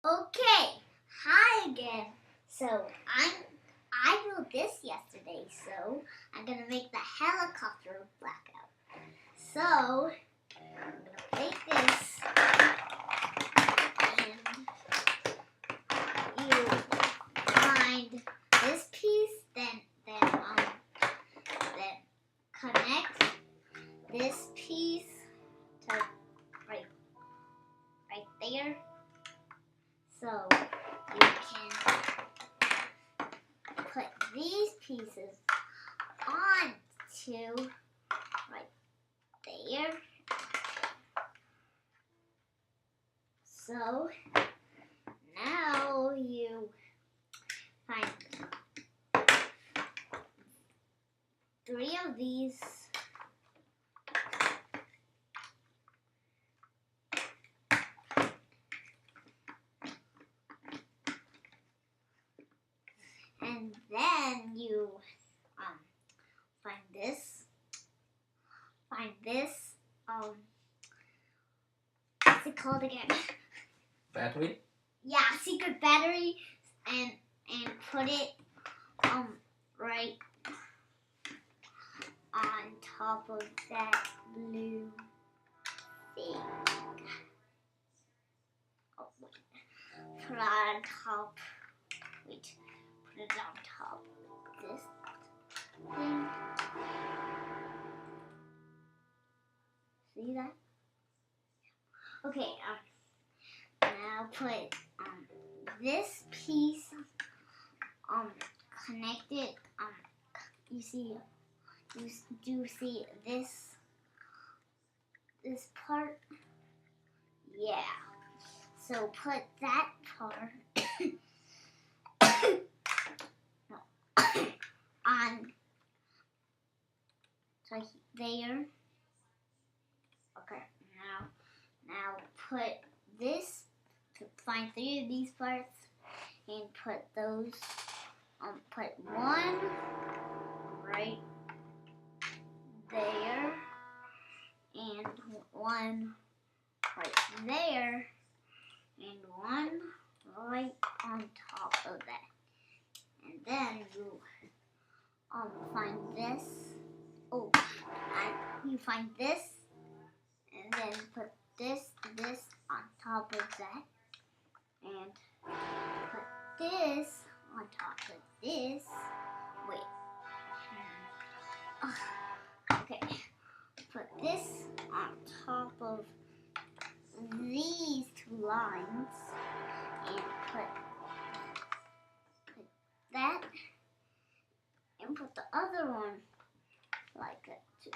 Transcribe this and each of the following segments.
Okay, hi again. So I built this yesterday, so I'm gonna make the helicopter blackout. So I'm gonna take this and you find this piece, then connect this piece to right there. So you can put these pieces onto right there. So now you find 3 of these. And then you find this, what's it called again? Battery? Yeah, secret battery, and put it right on top of that blue thing. Oh wait, put it on top. Wait, put it on top of this thing. See that? Okay, now put this piece connected. You do see this part? Yeah. So put that part on right there. Okay, now put this, find 3 of these parts and put those, put one right there and one right there and one right on top of that. And then you find this. Oh, and you find this and then put this on top of that and put this on top of this. Wait. Okay. Put this on top of these 2 lines and put that and put the other one like that too.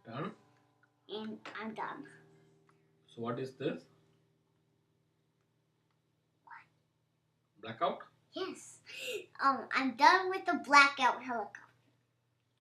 Done? And I'm done. So what is this? What? Blackout? Yes. I'm done with the blackout helicopter.